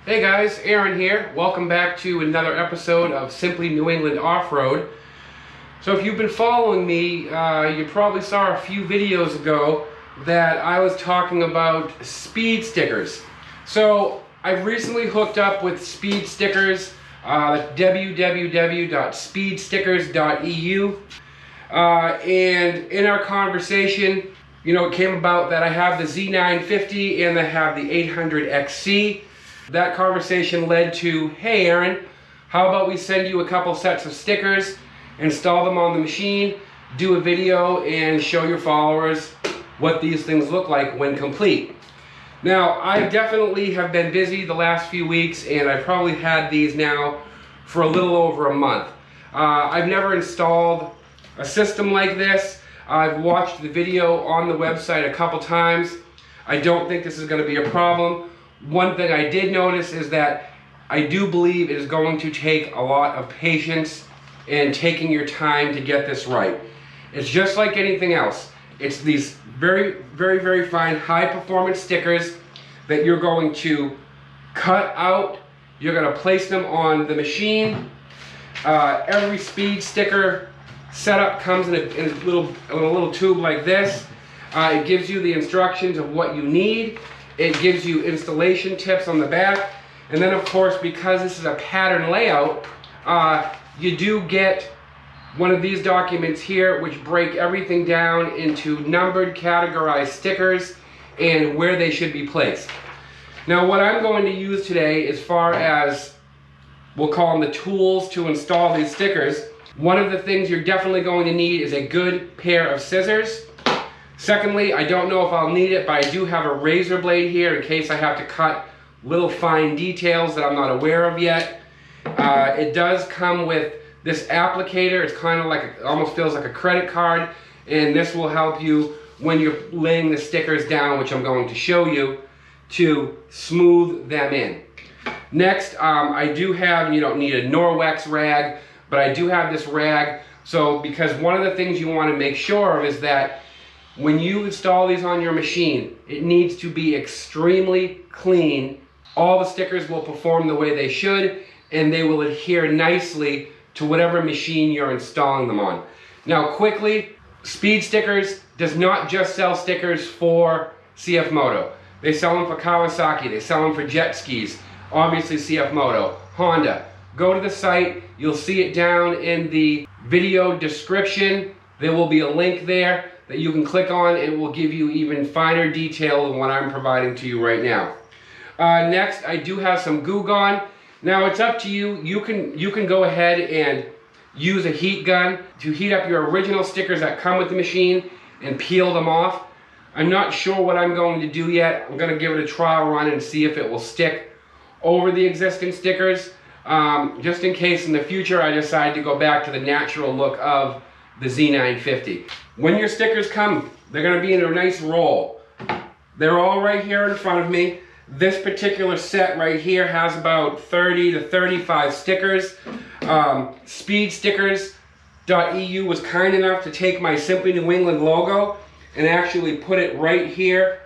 Hey guys, Aaron here. Welcome back to another episode of Simply New England Off-Road. So if you've been following me, you probably saw a few videos ago that I was talking about speed stickers. So I've recently hooked up with speed stickers, www.speedstickers.eu. And in our conversation, it came about that I have the Z950 and I have the 800XC. That conversation led to, hey Aaron, how about we send you a couple sets of stickers, install them on the machine, do a video, and show your followers what these things look like when complete. Now, I definitely have been busy the last few weeks, and I've probably had these now for a little over a month. I've never installed a system like this. I've watched the video on the website a couple times. I don't think this is going to be a problem. One thing I did notice is that I do believe it is going to take a lot of patience and taking your time to get this right. It's just like anything else. It's these very, very, very fine high performance stickers that you're going to cut out. You're going to place them on the machine. Every speed sticker setup comes in a little tube like this. It gives you the instructions of what you need. It gives you installation tips on the back. And then of course, because this is a pattern layout, you do get one of these documents here which break everything down into numbered, categorized stickers and where they should be placed. Now what I'm going to use today, as far as we'll call them the tools to install these stickers, one of the things you're definitely going to need is a good pair of scissors. Secondly, I don't know if I'll need it, but I do have a razor blade here in case I have to cut little fine details that I'm not aware of yet. It does come with this applicator. It's kind of like, almost feels like a credit card, and this will help you when you're laying the stickers down, which I'm going to show you, to smooth them in. Next, I do have, you don't need a Norwex rag, but I do have this rag. So, because one of the things you want to make sure of is that when you install these on your machine, it needs to be extremely clean. All the stickers will perform the way they should, and they will adhere nicely to whatever machine you're installing them on. Now quickly, Speed Stickers does not just sell stickers for Cfmoto. They sell them for Kawasaki, they sell them for jet skis, obviously Cfmoto, Honda. Go to the site, you'll see it down in the video description. There will be a link there that you can click on. It will give you even finer detail than what I'm providing to you right now. Next, I do have some Goo Gone. Now it's up to you. You can go ahead and use a heat gun to heat up your original stickers that come with the machine and peel them off. I'm not sure what I'm going to do yet. I'm going to give it a trial run and see if it will stick over the existing stickers. Just in case in the future I decide to go back to the natural look of the Z950. When your stickers come, they're going to be in a nice roll. They're all right here in front of me. This particular set right here has about 30 to 35 stickers. Speedstickers.eu was kind enough to take my Simply New England logo and actually put it right here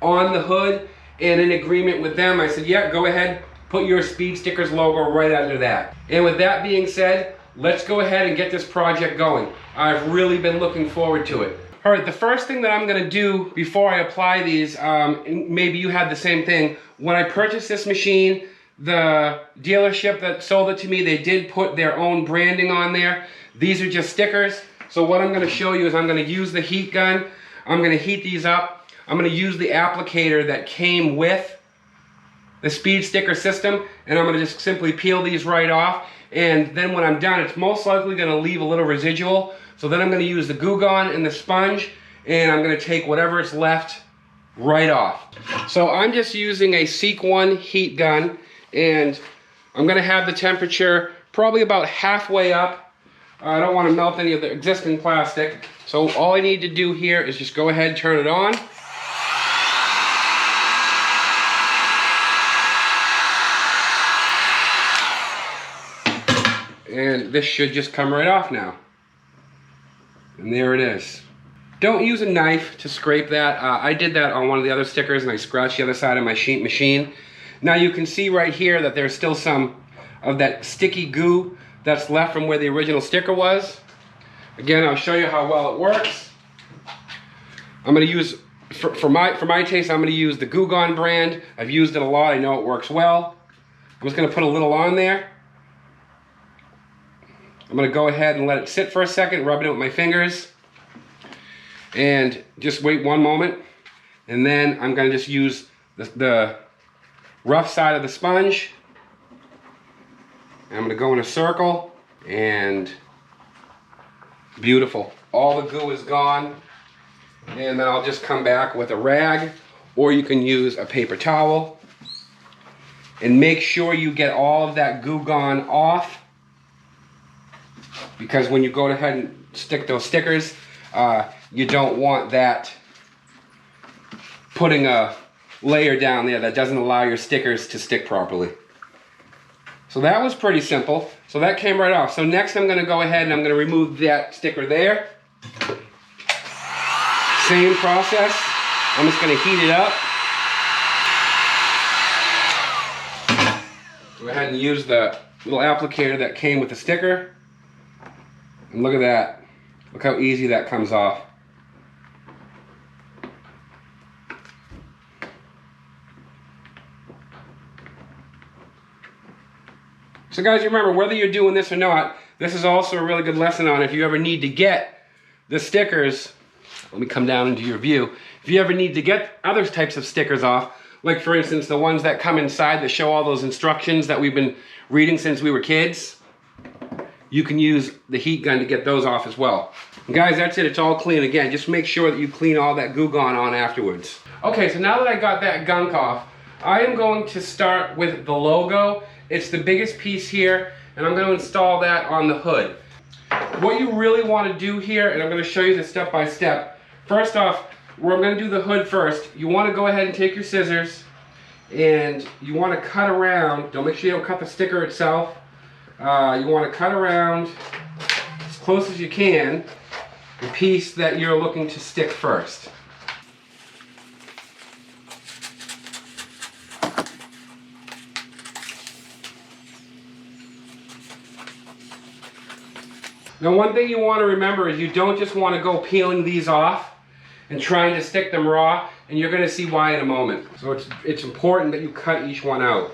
on the hood. And in agreement with them, I said, yeah, go ahead, put your Speed Stickers logo right under that. And with that being said, let's go ahead and get this project going. I've really been looking forward to it. All right, the first thing that I'm gonna do before I apply these, maybe you had the same thing. When I purchased this machine, the dealership that sold it to me, they did put their own branding on there. These are just stickers. So what I'm gonna show you is I'm gonna use the heat gun. I'm gonna heat these up. I'm gonna use the applicator that came with the speed sticker system, and I'm gonna just simply peel these right off. And then when I'm done, it's most likely gonna leave a little residual. So then I'm gonna use the Goo Gone and the sponge, and I'm gonna take whatever is left right off. So I'm just using a Seek 1 heat gun, and I'm gonna have the temperature probably about halfway up. I don't wanna melt any of the existing plastic. So all I need to do here is just go ahead and turn it on. And this should just come right off now. And there it is. Don't use a knife to scrape that. I did that on one of the other stickers and I scratched the other side of my machine. Now you can see right here that there's still some of that sticky goo that's left from where the original sticker was. Again, I'll show you how well it works. I'm going to use, for my taste, I'm going to use the Goo Gone brand. I've used it a lot. I know it works well. I'm just going to put a little on there. I'm going to go ahead and let it sit for a second, rub it with my fingers, and just wait one moment. And then I'm going to just use the rough side of the sponge. I'm going to go in a circle, and beautiful. All the goo is gone. And then I'll just come back with a rag, or you can use a paper towel. And make sure you get all of that goo gone off, because when you go ahead and stick those stickers, you don't want that putting a layer down there that doesn't allow your stickers to stick properly. So that was pretty simple. So that came right off. So next I'm going to go ahead and I'm going to remove that sticker there. Same process. I'm just going to heat it up. Go ahead and use the little applicator that came with the sticker. And look at that. Look how easy that comes off. So guys, remember, whether you're doing this or not, this is also a really good lesson on if you ever need to get the stickers. Let me come down into your view. If you ever need to get other types of stickers off, like for instance, the ones that come inside that show all those instructions that we've been reading since we were kids, you can use the heat gun to get those off as well. And guys, that's it. It's all clean. Again, just make sure that you clean all that goo gone on afterwards. Okay, so now that I got that gunk off, I am going to start with the logo. It's the biggest piece here, and I'm going to install that on the hood. What you really want to do here, and I'm going to show you the step by step. First off, we're going to do the hood first. You want to go ahead and take your scissors, and you want to cut around. Don't make sure you don't cut the sticker itself. You want to cut around as close as you can the piece that you're looking to stick first. Now one thing you want to remember is you don't just want to go peeling these off and trying to stick them raw, and you're going to see why in a moment. So it's important that you cut each one out.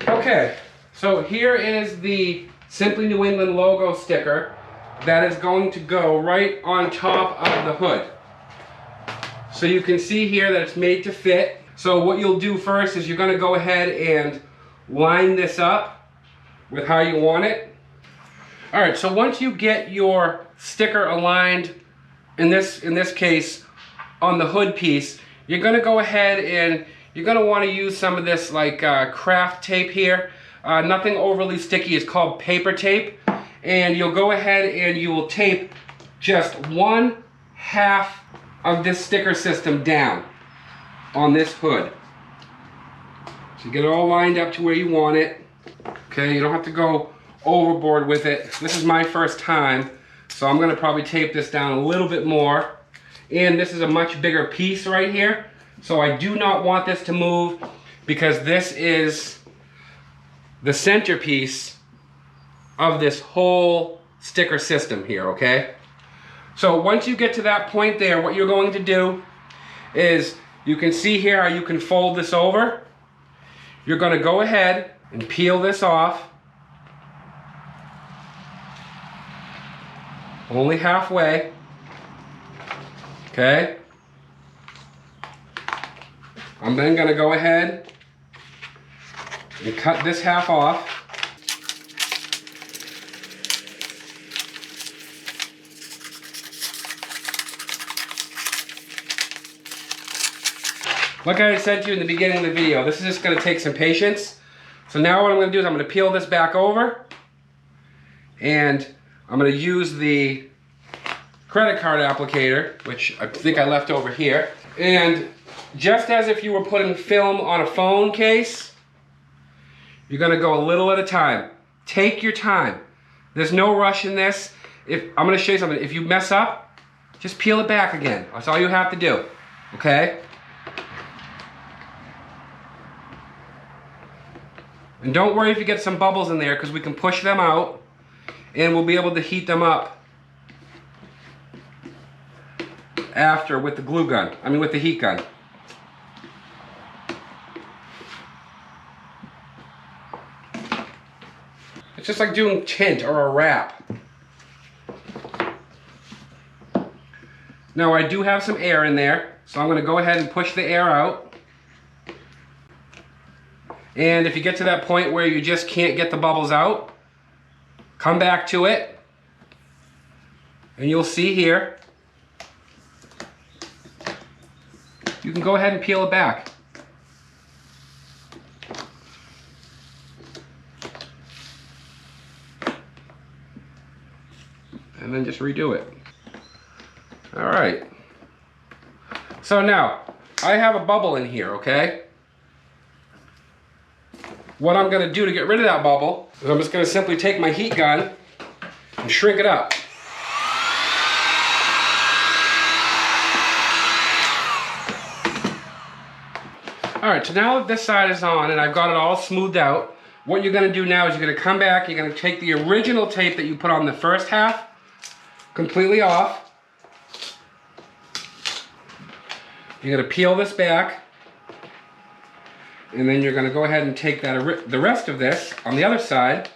Okay, so here is the Simply New England logo sticker that is going to go right on top of the hood. So you can see here that it's made to fit. So what you'll do first is you're going to go ahead and line this up with how you want it. Alright, so once you get your sticker aligned, in this case, on the hood piece, you're going to go ahead and you're going to want to use some of this like craft tape here. Nothing overly sticky. It's called paper tape. And you'll go ahead and you will tape just 1/2 of this sticker system down on this hood. So you get it all lined up to where you want it. Okay, you don't have to go overboard with it. This is my first time, so I'm gonna probably tape this down a little bit more. And this is a much bigger piece right here. So I do not want this to move because this is the centerpiece of this whole sticker system here, okay? So once you get to that point there, what you're going to do is, you can see here how you can fold this over. You're going to go ahead and peel this off. Only halfway. Okay? I'm then going to go ahead and cut this half off. Like I said to you in the beginning of the video, this is just going to take some patience. So now what I'm going to do is I'm going to peel this back over, and I'm going to use the credit card applicator, which I think I left over here. And just as if you were putting film on a phone case, you're going to go a little at a time. Take your time. There's no rush in this. I'm gonna show you something. If you mess up, just peel it back again. That's all you have to do, okay? And don't worry if you get some bubbles in there, because we can push them out and we'll be able to heat them up after with the glue gun. I mean with the heat gun. It's just like doing tint or a wrap. Now I do have some air in there, so I'm going to go ahead and push the air out. And if you get to that point where you just can't get the bubbles out, come back to it, and you'll see here, you can go ahead and peel it back. And then just redo it. All right. So now, I have a bubble in here, okay? What I'm gonna do to get rid of that bubble is I'm just gonna simply take my heat gun and shrink it up. All right, so now that this side is on and I've got it all smoothed out, what you're gonna do now is you're gonna come back, you're gonna take the original tape that you put on the first half, completely off. You're gonna peel this back, and then you're gonna go ahead and take the rest of this on the other side,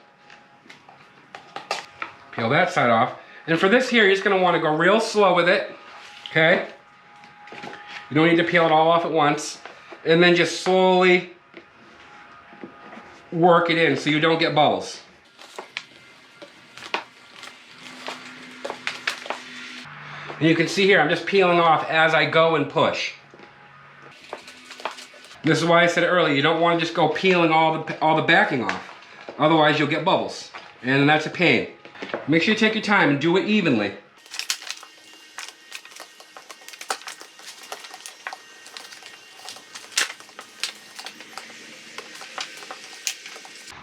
peel that side off. And for this here, you're just gonna wanna go real slow with it, okay? You don't need to peel it all off at once. And then just slowly work it in so you don't get bubbles. And you can see here, I'm just peeling off as I go and push. This is why I said earlier, you don't want to just go peeling all the backing off. Otherwise you'll get bubbles, and that's a pain. Make sure you take your time and do it evenly.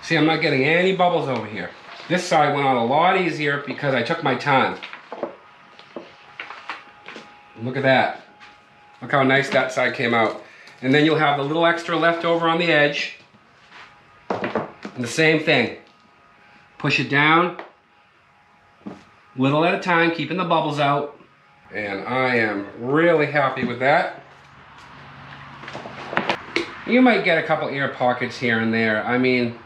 See, I'm not getting any bubbles over here. This side went on a lot easier because I took my time. Look at that. Look how nice that side came out. And then you'll have the little extra left over on the edge. And the same thing. Push it down, little at a time, keeping the bubbles out. And I am really happy with that. You might get a couple air pockets here and there. I mean,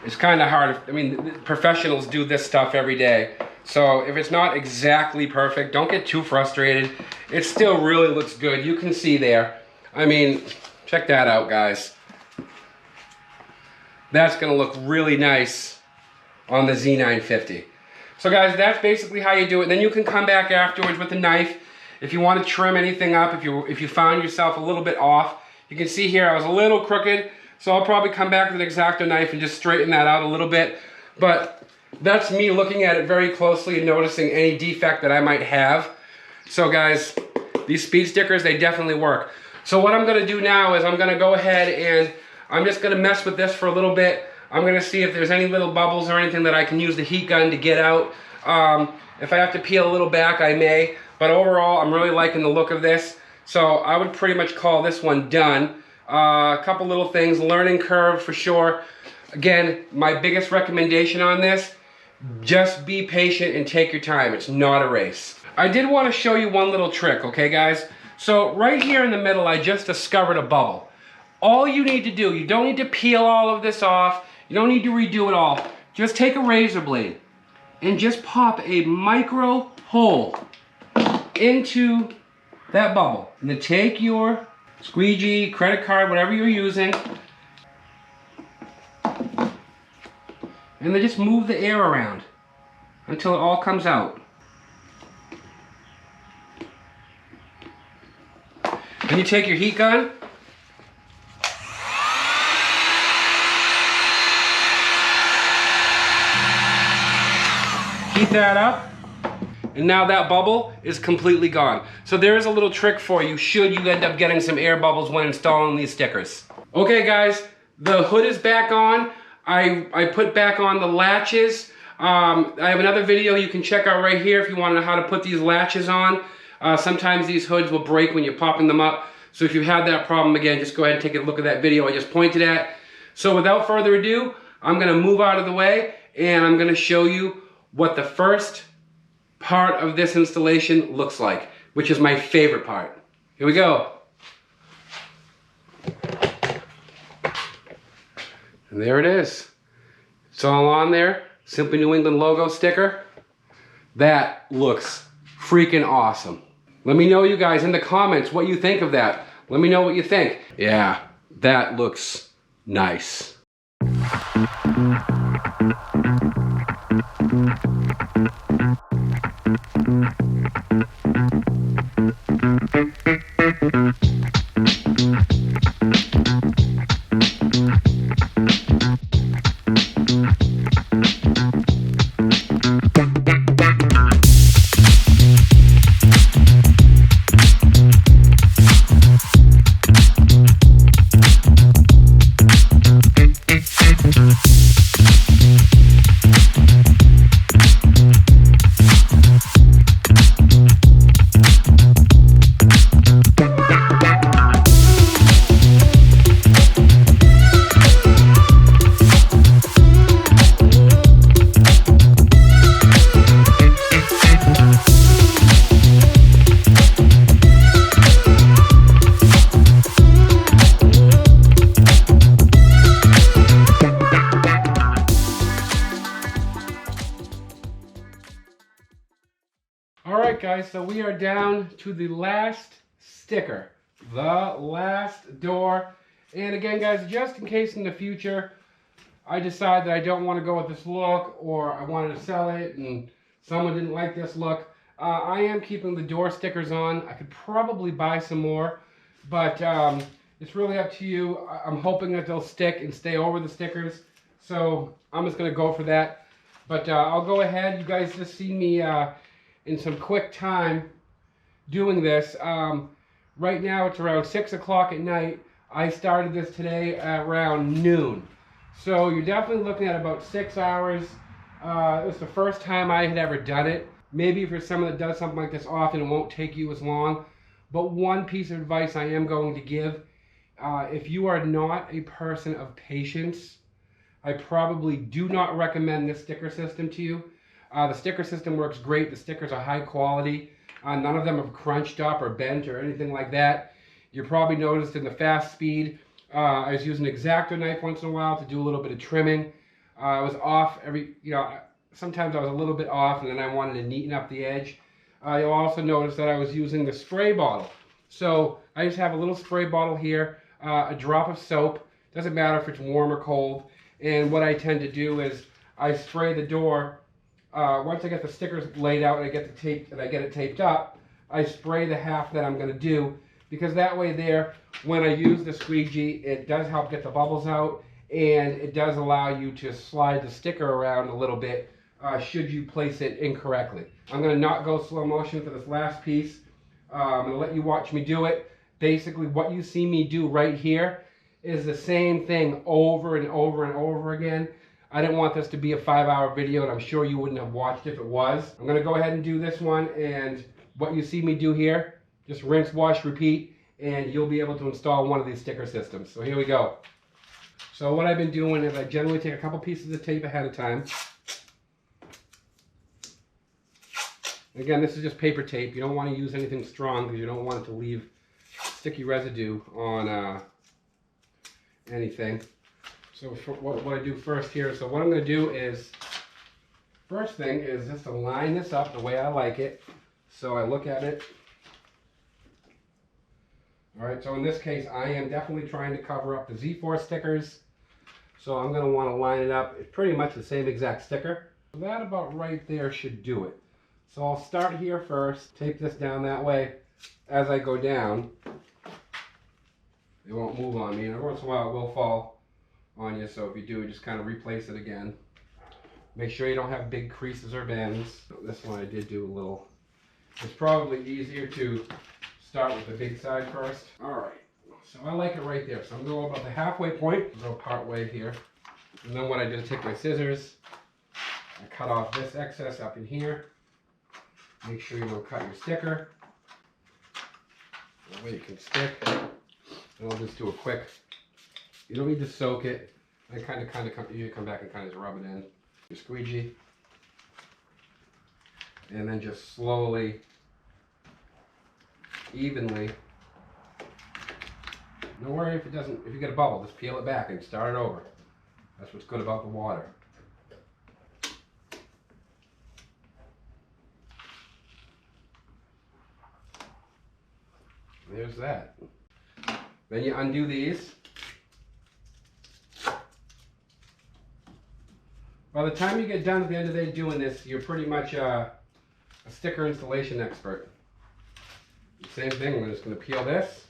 it's kind of hard. I mean, professionals do this stuff every day. So if it's not exactly perfect, don't get too frustrated. It still really looks good. You can see there. I mean, check that out, guys. That's gonna look really nice on the Z950. So guys, that's basically how you do it. Then you can come back afterwards with a knife. If you want to trim anything up, if you found yourself a little bit off, you can see here I was a little crooked, so I'll probably come back with an X-Acto knife and just straighten that out a little bit. But that's me looking at it very closely and noticing any defect that I might have. So guys, these speed stickers, they definitely work. So what I'm gonna do now is I'm gonna go ahead and I'm just gonna mess with this for a little bit. I'm gonna see if there's any little bubbles or anything that I can use the heat gun to get out. If I have to peel a little back, I may. But overall, I'm really liking the look of this. So I would pretty much call this one done. A couple little things, learning curve for sure. Again, my biggest recommendation on this, just be patient and take your time. It's not a race. I did want to show you one little trick, okay guys? So right here in the middle, I just discovered a bubble. All you need to do, you don't need to peel all of this off. You don't need to redo it all. Just take a razor blade and just pop a micro hole into that bubble. And then take your squeegee, credit card, whatever you're using, and then just move the air around until it all comes out. Then you take your heat gun, heat that up, and now that bubble is completely gone. So there's a little trick for you should you end up getting some air bubbles when installing these stickers. Okay guys, the hood is back on. I put back on the latches. I have another video you can check out right here if you want to know how to put these latches on. Sometimes these hoods will break when you're popping them up. So if you have that problem, again, just go ahead and take a look at that video I just pointed at. So without further ado, I'm going to move out of the way and I'm going to show you what the first part of this installation looks like, which is my favorite part. Here we go. And there it is. It's all on there. Simply New England logo sticker. That looks freaking awesome. Let me know, you guys, in the comments what you think of that. Let me know what you think. Yeah, that looks nice. Alright guys, so we are down to the last sticker, the last door. And again guys, just in case in the future I decide that I don't want to go with this look, or I wanted to sell it and someone didn't like this look, I am keeping the door stickers on. I could probably buy some more, but it's really up to you. I'm hoping that they'll stick and stay over the stickers, so I'm just going to go for that. But I'll go ahead. You guys just see me in some quick time doing this. Right now it's around 6 o'clock at night. I started this today at around noon. So you're definitely looking at about 6 hours. It was the first time I had ever done it. Maybe for someone that does something like this often, it won't take you as long. But one piece of advice I am going to give, if you are not a person of patience, I probably do not recommend this sticker system to you. The sticker system works great. The stickers are high quality. None of them have crunched up or bent or anything like that. You probably noticed in the fast speed, I was using an X-Acto knife once in a while to do a little bit of trimming. I was off sometimes I was a little bit off and then I wanted to neaten up the edge. You'll also notice that I was using the spray bottle. So I just have a little spray bottle here, a drop of soap. Doesn't matter if it's warm or cold. And what I tend to do is I spray the door. Once I get the stickers laid out and I get it taped up, I spray the half that I'm going to do, because that way there, when I use the squeegee, it does help get the bubbles out, and it does allow you to slide the sticker around a little bit should you place it incorrectly. I'm going to not go slow motion for this last piece. I'm going to let you watch me do it. Basically what you see me do right here is the same thing over and over and over again. I didn't want this to be a 5-hour video, and I'm sure you wouldn't have watched if it was. I'm going to go ahead and do this one, and what you see me do here, just rinse, wash, repeat, and you'll be able to install one of these sticker systems. So here we go. So what I've been doing is I generally take a couple pieces of tape ahead of time. Again, this is just paper tape. You don't want to use anything strong because you don't want it to leave sticky residue on anything. So what I do first here, so what I'm going to do is, first thing is just to line this up the way I like it. So I look at it. Alright, so in this case I am definitely trying to cover up the Zforce stickers. So I'm going to want to line it up. It's pretty much the same exact sticker. So that about right there should do it. So I'll start here first, tape this down that way. As I go down, it won't move on me, and every once in a while it will fall on you, so if you do, just kind of replace it again. Make sure you don't have big creases or bends. This one I did do a little. It's probably easier to start with the big side first. Alright, so I like it right there. So I'm going to go about the halfway point, go part way here. And then what I do is take my scissors I cut off this excess up in here. Make sure you don't cut your sticker. That way it can stick. And I'll just do a quick, you don't need to soak it. I you come back and kind of just rub it in. Your squeegee. And then just slowly, evenly. Don't worry if you get a bubble, just peel it back and start it over. That's what's good about the water. There's that. Then you undo these. By the time you get done at the end of the day doing this, you're pretty much a sticker installation expert. Same thing, I'm just going to peel this.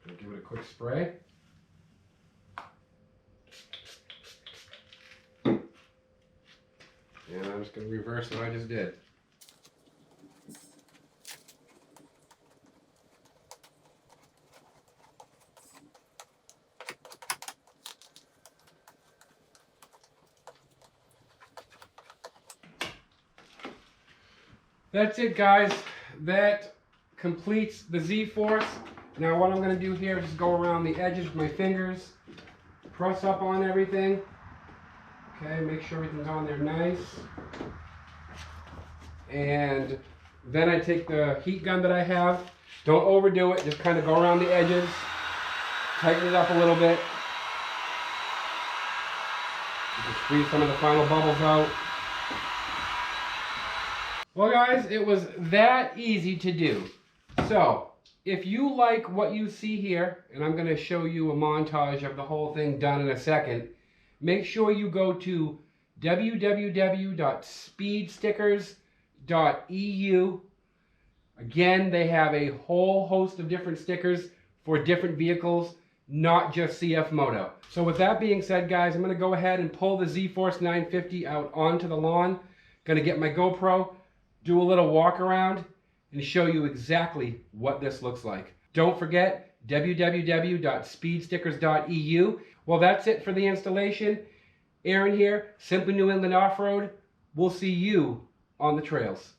Give it a quick spray. And I'm just going to reverse what I just did. That's it, guys. That completes the Z-Force. Now what I'm going to do here is just go around the edges with my fingers, press up on everything. Okay, make sure everything's on there nice. And then I take the heat gun that I have. Don't overdo it, just kind of go around the edges, tighten it up a little bit. You can squeeze some of the final bubbles out. Well guys, it was that easy to do. So, if you like what you see here, and I'm going to show you a montage of the whole thing done in a second, make sure you go to www.speedstickers.eu. Again, they have a whole host of different stickers for different vehicles, not just Cfmoto. So with that being said, guys, I'm going to go ahead and pull the Zforce 950 out onto the lawn. Going to get my GoPro, do a little walk around, and show you exactly what this looks like. Don't forget www.speedstickers.eu. Well, that's it for the installation. Aaron here, Simply New England Off-Road. We'll see you on the trails.